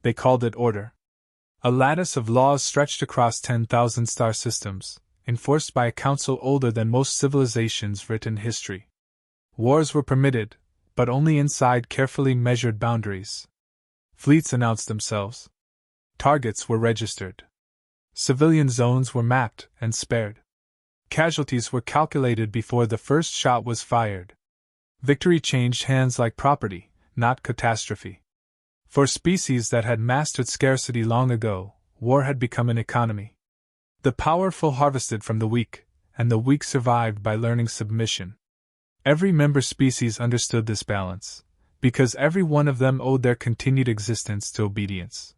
They called it order. A lattice of laws stretched across 10,000 star systems, enforced by a council older than most civilizations' written history. Wars were permitted, but only inside carefully measured boundaries. Fleets announced themselves. Targets were registered. Civilian zones were mapped and spared. Casualties were calculated before the first shot was fired. Victory changed hands like property, not catastrophe. For species that had mastered scarcity long ago, war had become an economy. The powerful harvested from the weak, and the weak survived by learning submission. Every member species understood this balance, because every one of them owed their continued existence to obedience.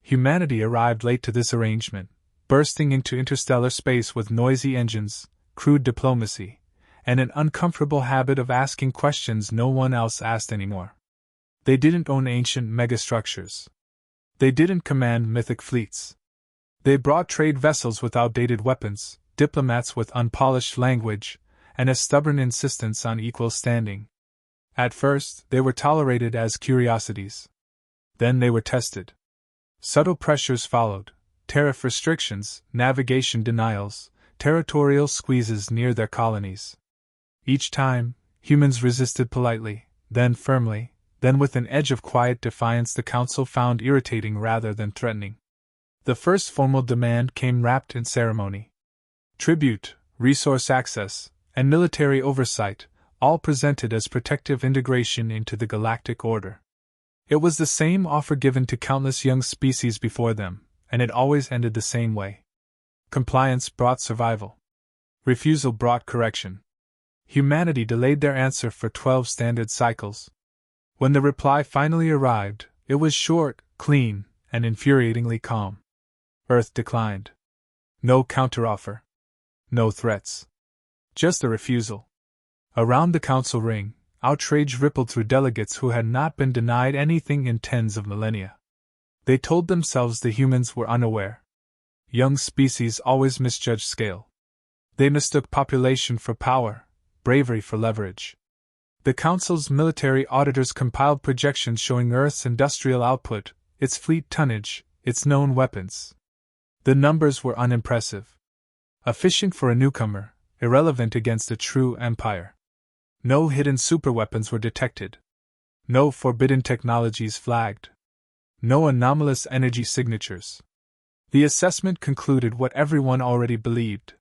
Humanity arrived late to this arrangement, bursting into interstellar space with noisy engines, crude diplomacy, and an uncomfortable habit of asking questions no one else asked anymore. They didn't own ancient megastructures. They didn't command mythic fleets. They brought trade vessels with outdated weapons, diplomats with unpolished language, and a stubborn insistence on equal standing. At first, they were tolerated as curiosities. Then they were tested. Subtle pressures followed: tariff restrictions, navigation denials, territorial squeezes near their colonies. Each time, humans resisted politely, then firmly, then with an edge of quiet defiance the Council found irritating rather than threatening. The first formal demand came wrapped in ceremony. Tribute, resource access, and military oversight, all presented as protective integration into the galactic order. It was the same offer given to countless young species before them, and it always ended the same way. Compliance brought survival. Refusal brought correction. Humanity delayed their answer for 12 standard cycles. When the reply finally arrived, it was short, clean, and infuriatingly calm. Earth declined. No counteroffer. No threats. Just a refusal. Around the council ring, outrage rippled through delegates who had not been denied anything in tens of millennia. They told themselves the humans were unaware. Young species always misjudged scale. They mistook population for power, bravery for leverage. The Council's military auditors compiled projections showing Earth's industrial output, its fleet tonnage, its known weapons. The numbers were unimpressive. Efficient for a newcomer, irrelevant against a true empire. No hidden superweapons were detected. No forbidden technologies flagged. No anomalous energy signatures. The assessment concluded what everyone already believed.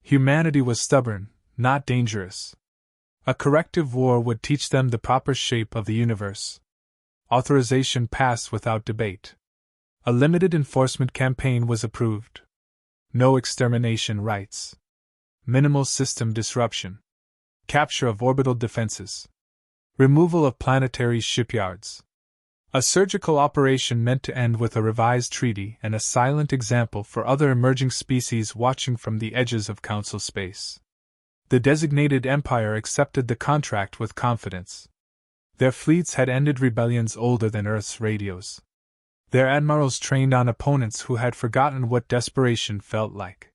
Humanity was stubborn, not dangerous. A corrective war would teach them the proper shape of the universe. Authorization passed without debate. A limited enforcement campaign was approved. No extermination rights. Minimal system disruption. Capture of orbital defenses. Removal of planetary shipyards. A surgical operation meant to end with a revised treaty and a silent example for other emerging species watching from the edges of Council space. The designated empire accepted the contract with confidence. Their fleets had ended rebellions older than Earth's radios. Their admirals trained on opponents who had forgotten what desperation felt like.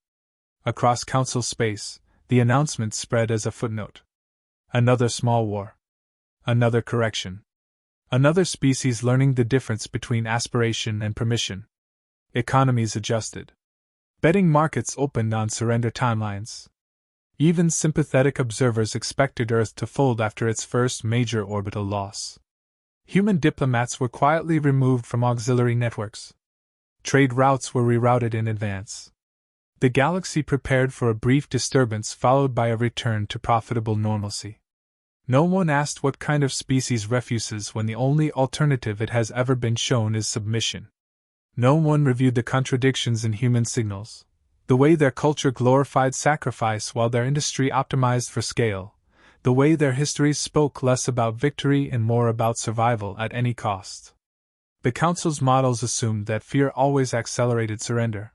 Across Council space, the announcement spread as a footnote. Another small war. Another correction. Another species learning the difference between aspiration and permission. Economies adjusted. Betting markets opened on surrender timelines. Even sympathetic observers expected Earth to fold after its first major orbital loss. Human diplomats were quietly removed from auxiliary networks. Trade routes were rerouted in advance. The galaxy prepared for a brief disturbance followed by a return to profitable normalcy. No one asked what kind of species refuses when the only alternative it has ever been shown is submission. No one reviewed the contradictions in human signals. The way their culture glorified sacrifice while their industry optimized for scale, the way their histories spoke less about victory and more about survival at any cost. The Council's models assumed that fear always accelerated surrender.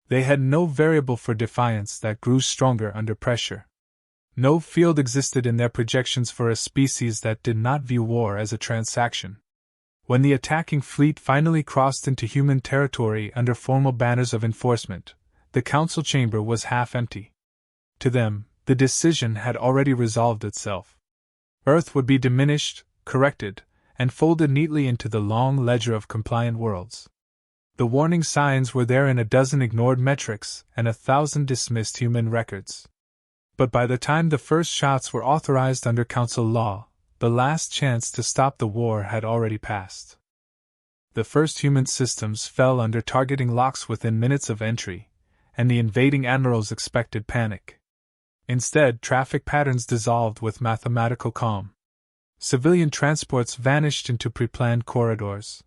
They had no variable for defiance that grew stronger under pressure. No field existed in their projections for a species that did not view war as a transaction. When the attacking fleet finally crossed into human territory under formal banners of enforcement, the council chamber was half empty. To them, the decision had already resolved itself. Earth would be diminished, corrected, and folded neatly into the long ledger of compliant worlds. The warning signs were there in a dozen ignored metrics and 1,000 dismissed human records. But by the time the first shots were authorized under Council law, the last chance to stop the war had already passed. The first human systems fell under targeting locks within minutes of entry, and the invading admirals expected panic. Instead, traffic patterns dissolved with mathematical calm. Civilian transports vanished into pre-planned corridors.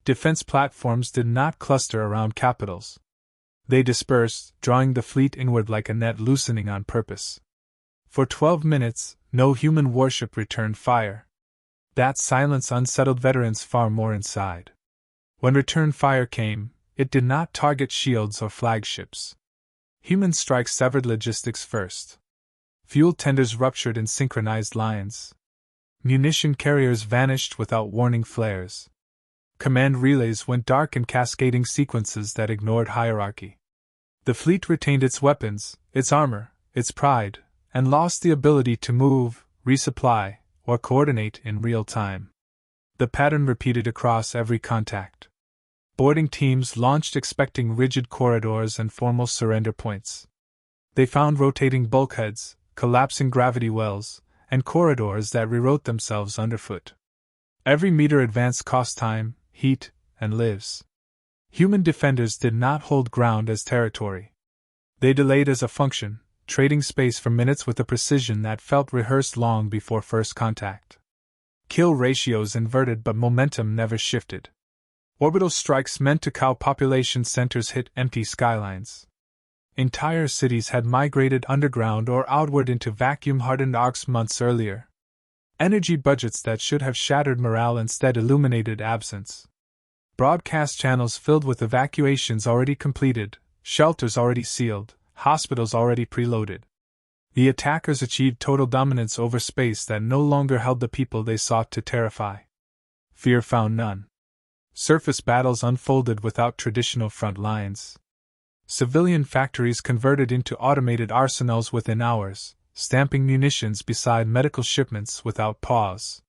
Defense platforms did not cluster around capitals. They dispersed, drawing the fleet inward like a net loosening on purpose. For 12 minutes, no human warship returned fire. That silence unsettled veterans far more inside. When return fire came, it did not target shields or flagships. Human strikes severed logistics first. Fuel tenders ruptured in synchronized lines. Munition carriers vanished without warning flares. Command relays went dark in cascading sequences that ignored hierarchy. The fleet retained its weapons, its armor, its pride, and lost the ability to move, resupply, or coordinate in real time. The pattern repeated across every contact. Boarding teams launched expecting rigid corridors and formal surrender points. They found rotating bulkheads, collapsing gravity wells, and corridors that rewrote themselves underfoot. Every meter advance cost time, heat, and lives. Human defenders did not hold ground as territory. They delayed as a function, trading space for minutes with a precision that felt rehearsed long before first contact. Kill ratios inverted, but momentum never shifted. Orbital strikes meant to cow population centers hit empty skylines. Entire cities had migrated underground or outward into vacuum-hardened arcs months earlier. Energy budgets that should have shattered morale instead illuminated absence. Broadcast channels filled with evacuations already completed, shelters already sealed, hospitals already preloaded. The attackers achieved total dominance over space that no longer held the people they sought to terrify. Fear found none. Surface battles unfolded without traditional front lines. Civilian factories converted into automated arsenals within hours, stamping munitions beside medical shipments without pause.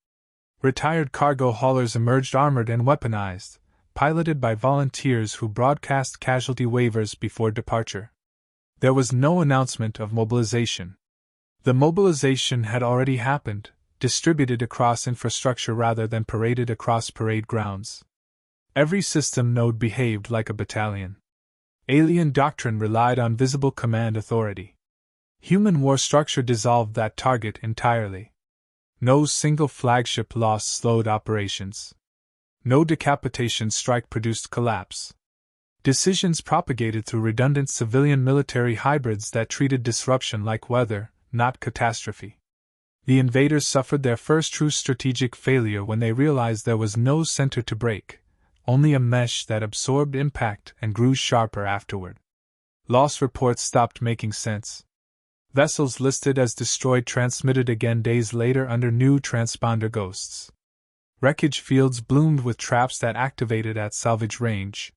Retired cargo haulers emerged armored and weaponized, piloted by volunteers who broadcast casualty waivers before departure. There was no announcement of mobilization. The mobilization had already happened, distributed across infrastructure rather than paraded across parade grounds. Every system node behaved like a battalion. Alien doctrine relied on visible command authority. Human war structure dissolved that target entirely. No single flagship loss slowed operations. No decapitation strike produced collapse. Decisions propagated through redundant civilian-military hybrids that treated disruption like weather, not catastrophe. The invaders suffered their first true strategic failure when they realized there was no center to break, only a mesh that absorbed impact and grew sharper afterward. Loss reports stopped making sense. Vessels listed as destroyed transmitted again days later under new transponder ghosts. Wreckage fields bloomed with traps that activated at salvage range.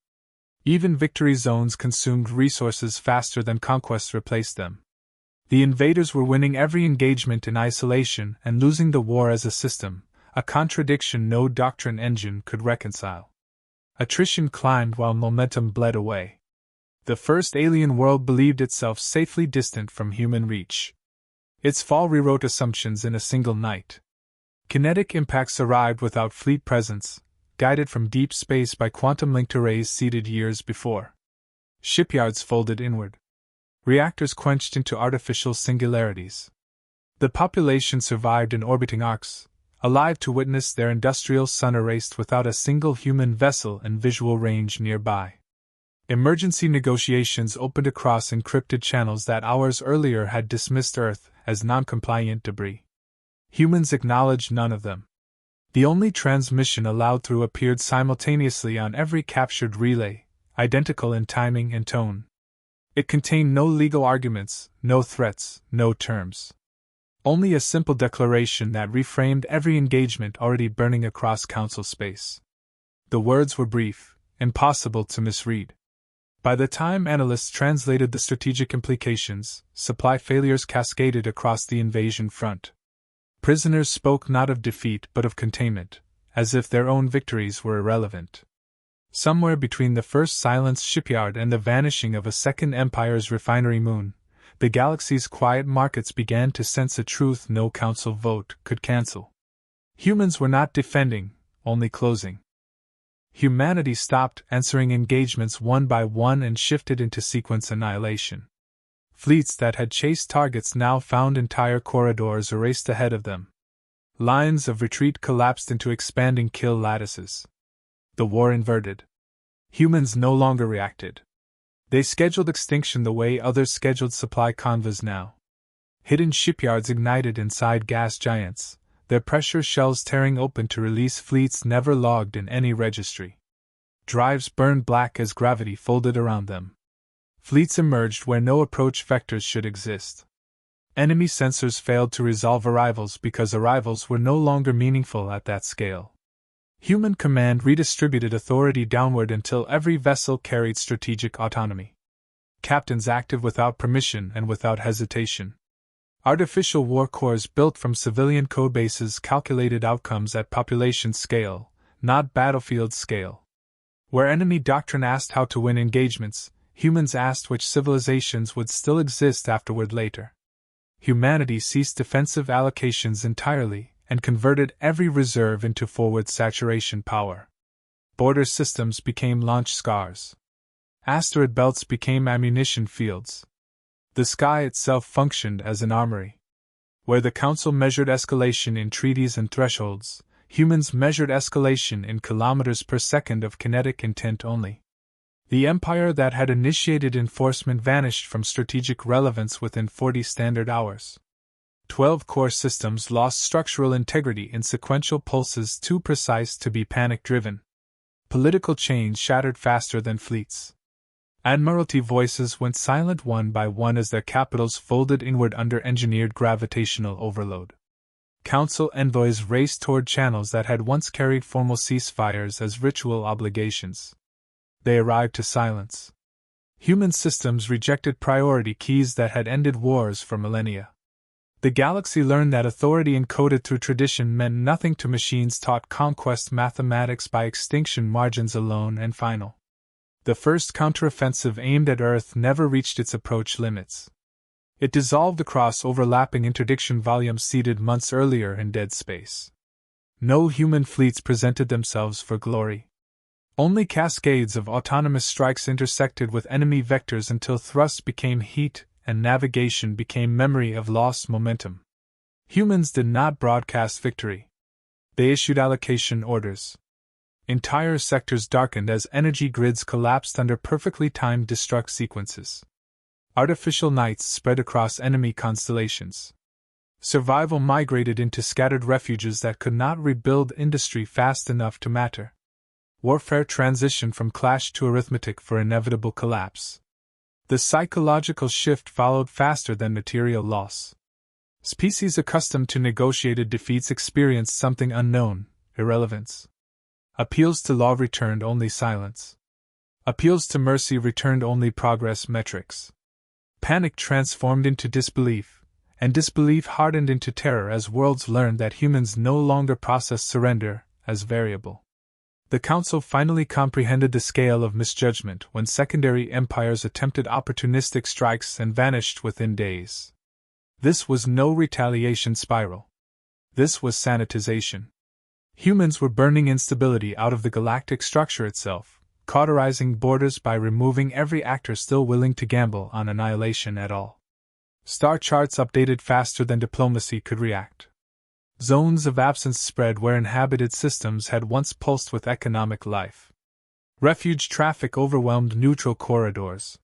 Even victory zones consumed resources faster than conquests replaced them. The invaders were winning every engagement in isolation and losing the war as a system, a contradiction no doctrine engine could reconcile. Attrition climbed while momentum bled away. The first alien world believed itself safely distant from human reach. Its fall rewrote assumptions in a single night. Kinetic impacts arrived without fleet presence, guided from deep space by quantum-linked arrays seeded years before. Shipyards folded inward. Reactors quenched into artificial singularities. The population survived in orbiting arcs, alive to witness their industrial sun erased without a single human vessel in visual range nearby. Emergency negotiations opened across encrypted channels that hours earlier had dismissed Earth as non-compliant debris. Humans acknowledged none of them. The only transmission allowed through appeared simultaneously on every captured relay, identical in timing and tone. It contained no legal arguments, no threats, no terms. Only a simple declaration that reframed every engagement already burning across Council space. The words were brief, impossible to misread. By the time analysts translated the strategic implications, supply failures cascaded across the invasion front. Prisoners spoke not of defeat but of containment, as if their own victories were irrelevant. Somewhere between the first Silence shipyard and the vanishing of a second Empire's refinery moon, the galaxy's quiet markets began to sense a truth no council vote could cancel. Humans were not defending, only closing. Humanity stopped answering engagements one by one and shifted into sequence annihilation. Fleets that had chased targets now found entire corridors erased ahead of them. Lines of retreat collapsed into expanding kill lattices. The war inverted. Humans no longer reacted. They scheduled extinction the way others scheduled supply convoys now. Hidden shipyards ignited inside gas giants, their pressure shells tearing open to release fleets never logged in any registry. Drives burned black as gravity folded around them. Fleets emerged where no approach vectors should exist. Enemy sensors failed to resolve arrivals because arrivals were no longer meaningful at that scale. Human command redistributed authority downward until every vessel carried strategic autonomy. Captains acted without permission and without hesitation. Artificial war corps built from civilian codebases calculated outcomes at population scale, not battlefield scale. Where enemy doctrine asked how to win engagements, humans asked which civilizations would still exist afterward later. Humanity ceased defensive allocations entirely and converted every reserve into forward saturation power. Border systems became launch scars. Asteroid belts became ammunition fields. The sky itself functioned as an armory. Where the Council measured escalation in treaties and thresholds, humans measured escalation in kilometers per second of kinetic intent only. The empire that had initiated enforcement vanished from strategic relevance within 40 standard hours. 12 core systems lost structural integrity in sequential pulses too precise to be panic-driven. Political change shattered faster than fleets. Admiralty voices went silent one by one as their capitals folded inward under engineered gravitational overload. Council envoys raced toward channels that had once carried formal ceasefires as ritual obligations. They arrived to silence. Human systems rejected priority keys that had ended wars for millennia. The galaxy learned that authority encoded through tradition meant nothing to machines taught conquest mathematics by extinction margins alone and final. The first counteroffensive aimed at Earth never reached its approach limits. It dissolved across overlapping interdiction volumes seeded months earlier in dead space. No human fleets presented themselves for glory. Only cascades of autonomous strikes intersected with enemy vectors until thrust became heat and navigation became memory of lost momentum. Humans did not broadcast victory. They issued allocation orders. Entire sectors darkened as energy grids collapsed under perfectly timed destruct sequences. Artificial nights spread across enemy constellations. Survival migrated into scattered refuges that could not rebuild industry fast enough to matter. Warfare transitioned from clash to arithmetic for inevitable collapse. The psychological shift followed faster than material loss. Species accustomed to negotiated defeats experienced something unknown: irrelevance. Appeals to law returned only silence. Appeals to mercy returned only progress metrics. Panic transformed into disbelief, and disbelief hardened into terror as worlds learned that humans no longer processed surrender as variable. The Council finally comprehended the scale of misjudgment when secondary empires attempted opportunistic strikes and vanished within days. This was no retaliation spiral. This was sanitization. Humans were burning instability out of the galactic structure itself, cauterizing borders by removing every actor still willing to gamble on annihilation at all. Star charts updated faster than diplomacy could react. Zones of absence spread where inhabited systems had once pulsed with economic life. Refuge traffic overwhelmed neutral corridors.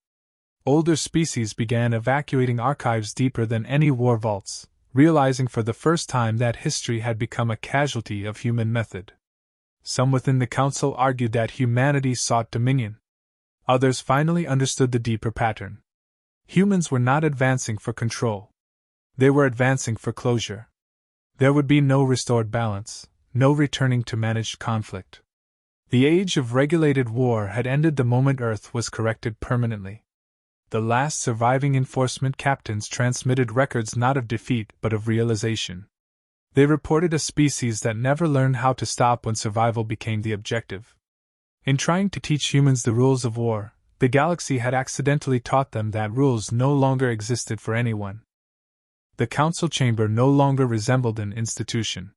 Older species began evacuating archives deeper than any war vaults, realizing for the first time that history had become a casualty of human method. Some within the Council argued that humanity sought dominion. Others finally understood the deeper pattern. Humans were not advancing for control. They were advancing for closure. There would be no restored balance, no returning to managed conflict. The age of regulated war had ended the moment Earth was corrected permanently. The last surviving enforcement captains transmitted records not of defeat but of realization. They reported a species that never learned how to stop when survival became the objective. In trying to teach humans the rules of war, the galaxy had accidentally taught them that rules no longer existed for anyone. The council chamber no longer resembled an institution.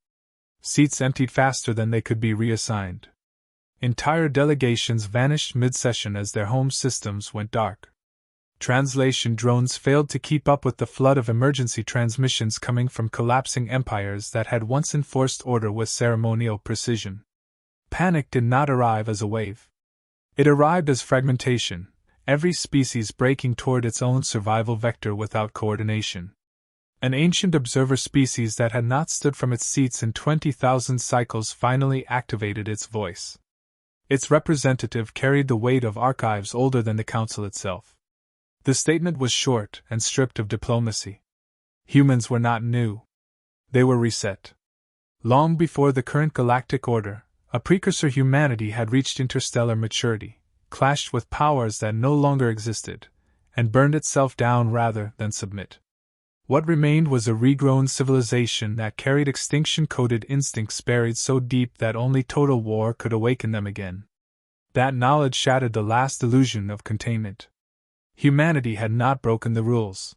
Seats emptied faster than they could be reassigned. Entire delegations vanished mid-session as their home systems went dark. Translation drones failed to keep up with the flood of emergency transmissions coming from collapsing empires that had once enforced order with ceremonial precision. Panic did not arrive as a wave. It arrived as fragmentation, every species breaking toward its own survival vector without coordination. An ancient observer species that had not stood from its seats in 20,000 cycles finally activated its voice. Its representative carried the weight of archives older than the council itself. The statement was short and stripped of diplomacy. Humans were not new. They were reset. Long before the current galactic order, a precursor humanity had reached interstellar maturity, clashed with powers that no longer existed, and burned itself down rather than submit. What remained was a regrown civilization that carried extinction-coded instincts buried so deep that only total war could awaken them again. That knowledge shattered the last illusion of containment. Humanity had not broken the rules.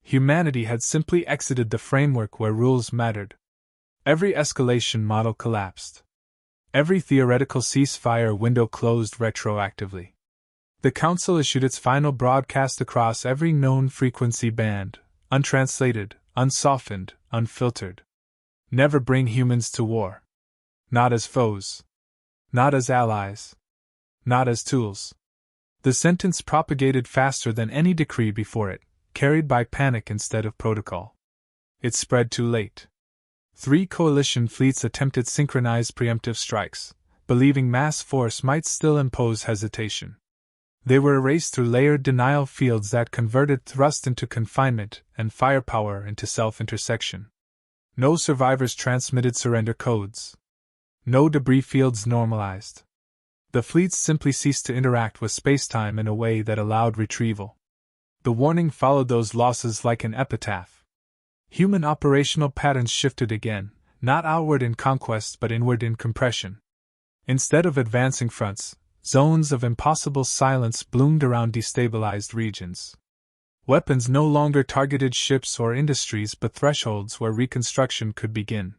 Humanity had simply exited the framework where rules mattered. Every escalation model collapsed. Every theoretical ceasefire window closed retroactively. The Council issued its final broadcast across every known frequency band, untranslated, unsoftened, unfiltered. Never bring humans to war. Not as foes. Not as allies. Not as tools. The sentence propagated faster than any decree before it, carried by panic instead of protocol. It spread too late. 3 coalition fleets attempted synchronized preemptive strikes, believing mass force might still impose hesitation. They were erased through layered denial fields that converted thrust into confinement and firepower into self-intersection. No survivors transmitted surrender codes. No debris fields normalized. The fleets simply ceased to interact with spacetime in a way that allowed retrieval. The warning followed those losses like an epitaph. Human operational patterns shifted again, not outward in conquest but inward in compression. Instead of advancing fronts, zones of impossible silence bloomed around destabilized regions. Weapons no longer targeted ships or industries but thresholds where reconstruction could begin.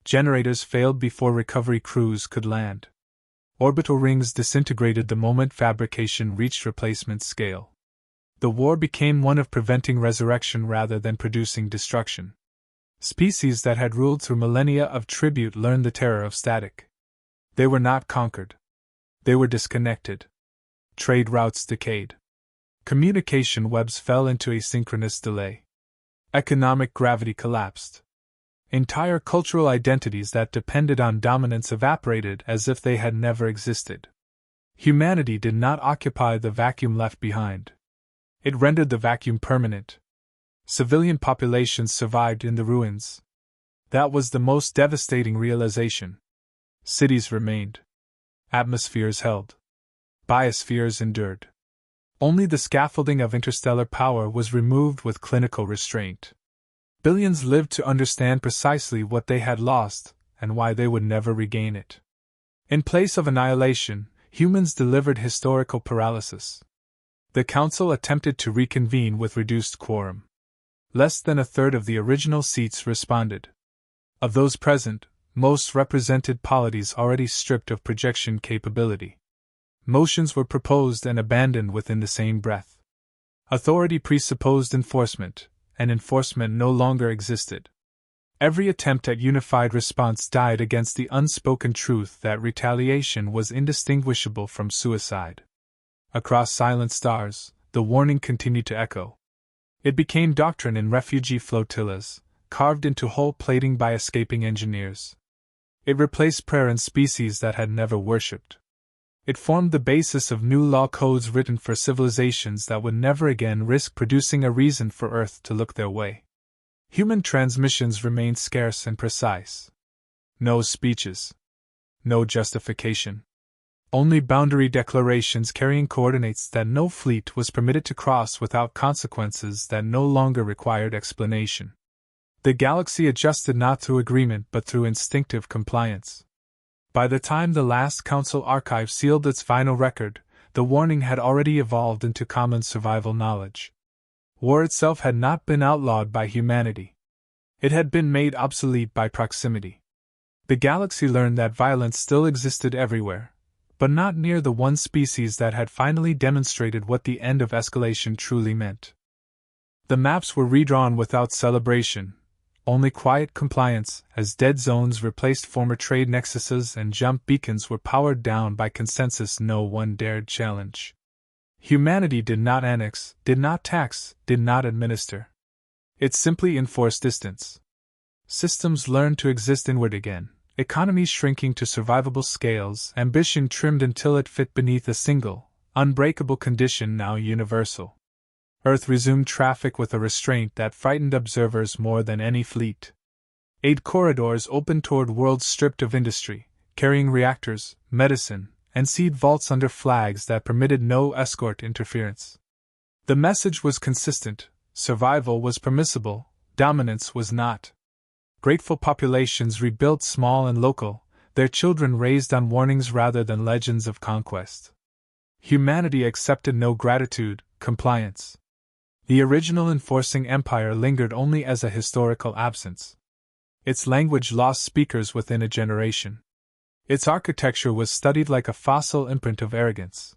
Generators failed before recovery crews could land. Orbital rings disintegrated the moment fabrication reached replacement scale. The war became one of preventing resurrection rather than producing destruction. Species that had ruled through millennia of tribute learned the terror of static. They were not conquered. They were disconnected. Trade routes decayed. Communication webs fell into asynchronous delay. Economic gravity collapsed. Entire cultural identities that depended on dominance evaporated as if they had never existed. Humanity did not occupy the vacuum left behind. It rendered the vacuum permanent. Civilian populations survived in the ruins. That was the most devastating realization. Cities remained. Atmospheres held. Biospheres endured. Only the scaffolding of interstellar power was removed with clinical restraint. Billions lived to understand precisely what they had lost and why they would never regain it. In place of annihilation, humans delivered historical paralysis. The Council attempted to reconvene with reduced quorum. Less than a third of the original seats responded. Of those present, most represented polities already stripped of projection capability. Motions were proposed and abandoned within the same breath. Authority presupposed enforcement, and enforcement no longer existed. Every attempt at unified response died against the unspoken truth that retaliation was indistinguishable from suicide. Across silent stars, the warning continued to echo. It became doctrine in refugee flotillas, carved into hull plating by escaping engineers. It replaced prayer in species that had never worshipped. It formed the basis of new law codes written for civilizations that would never again risk producing a reason for Earth to look their way. Human transmissions remained scarce and precise. No speeches. No justification. Only boundary declarations carrying coordinates that no fleet was permitted to cross without consequences that no longer required explanation. The galaxy adjusted not through agreement but through instinctive compliance. By the time the last Council archive sealed its final record, the warning had already evolved into common survival knowledge. War itself had not been outlawed by humanity. It had been made obsolete by proximity. The galaxy learned that violence still existed everywhere, but not near the one species that had finally demonstrated what the end of escalation truly meant. The maps were redrawn without celebration, only quiet compliance, as dead zones replaced former trade nexuses and jump beacons were powered down by consensus no one dared challenge. Humanity did not annex, did not tax, did not administer. It simply enforced distance. Systems learned to exist inward again, economies shrinking to survivable scales, ambition trimmed until it fit beneath a single, unbreakable condition now universal. Earth resumed traffic with a restraint that frightened observers more than any fleet. 8 corridors opened toward worlds stripped of industry, carrying reactors, medicine, and seed vaults under flags that permitted no escort interference. The message was consistent: survival was permissible, dominance was not. Grateful populations rebuilt small and local, their children raised on warnings rather than legends of conquest. Humanity accepted no gratitude, compliance. The original enforcing empire lingered only as a historical absence. Its language lost speakers within a generation. Its architecture was studied like a fossil imprint of arrogance.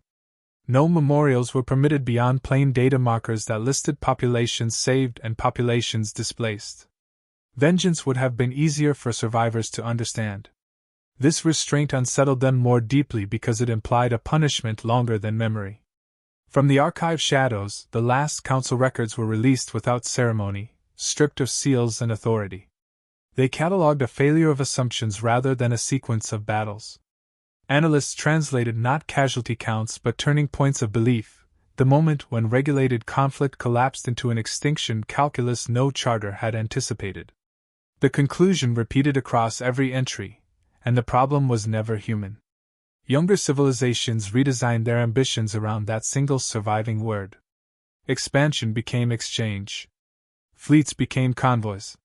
No memorials were permitted beyond plain data markers that listed populations saved and populations displaced. Vengeance would have been easier for survivors to understand. This restraint unsettled them more deeply because it implied a punishment longer than memory. From the archive shadows, the last council records were released without ceremony, stripped of seals and authority. They catalogued a failure of assumptions rather than a sequence of battles. Analysts translated not casualty counts but turning points of belief, the moment when regulated conflict collapsed into an extinction calculus no charter had anticipated. The conclusion repeated across every entry, and the problem was never human. Younger civilizations redesigned their ambitions around that single surviving word. Expansion became exchange. Fleets became convoys.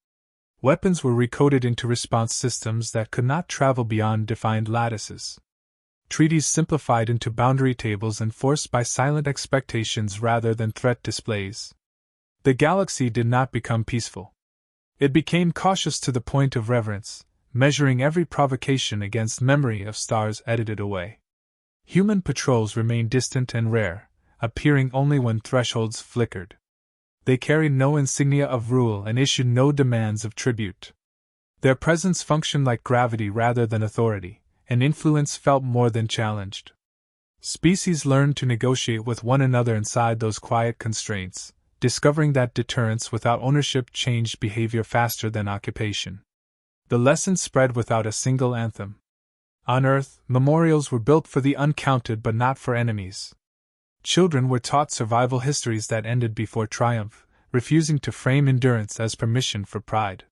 Weapons were recoded into response systems that could not travel beyond defined lattices. Treaties simplified into boundary tables enforced by silent expectations rather than threat displays. The galaxy did not become peaceful. It became cautious to the point of reverence, measuring every provocation against memory of stars edited away. Human patrols remained distant and rare, appearing only when thresholds flickered. They carried no insignia of rule and issued no demands of tribute. Their presence functioned like gravity rather than authority, and influence felt more than challenged. Species learned to negotiate with one another inside those quiet constraints, discovering that deterrence without ownership changed behavior faster than occupation. The lesson spread without a single anthem. On Earth, memorials were built for the uncounted but not for enemies. Children were taught survival histories that ended before triumph, refusing to frame endurance as permission for pride.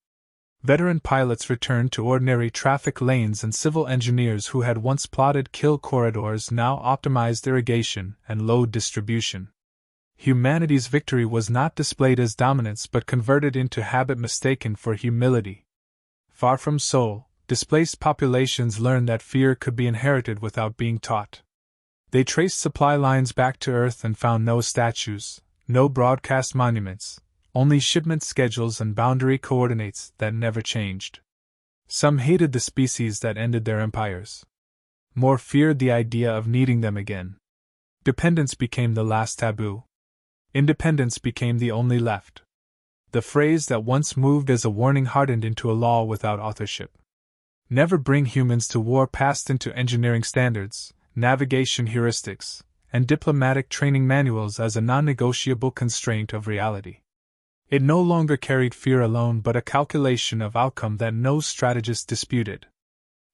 Veteran pilots returned to ordinary traffic lanes, and civil engineers who had once plotted kill corridors now optimized irrigation and load distribution. Humanity's victory was not displayed as dominance but converted into habit mistaken for humility. Far from soul, displaced populations learned that fear could be inherited without being taught. They traced supply lines back to Earth and found no statues, no broadcast monuments, only shipment schedules and boundary coordinates that never changed. Some hated the species that ended their empires. More feared the idea of needing them again. Dependence became the last taboo. Independence became the only left. The phrase that once moved as a warning hardened into a law without authorship. Never bring humans to war passed into engineering standards, navigation heuristics, and diplomatic training manuals as a non-negotiable constraint of reality. It no longer carried fear alone but a calculation of outcome that no strategist disputed.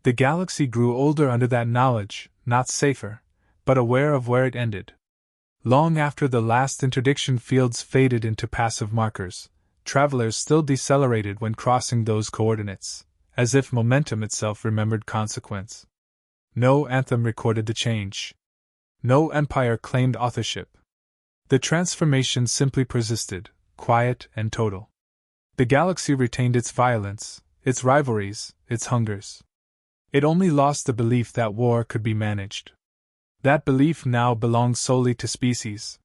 The galaxy grew older under that knowledge, not safer, but aware of where it ended. Long after the last interdiction fields faded into passive markers, travelers still decelerated when crossing those coordinates, as if momentum itself remembered consequence. No anthem recorded the change. No empire claimed authorship. The transformation simply persisted, quiet and total. The galaxy retained its violence, its rivalries, its hungers. It only lost the belief that war could be managed. That belief now belonged solely to species,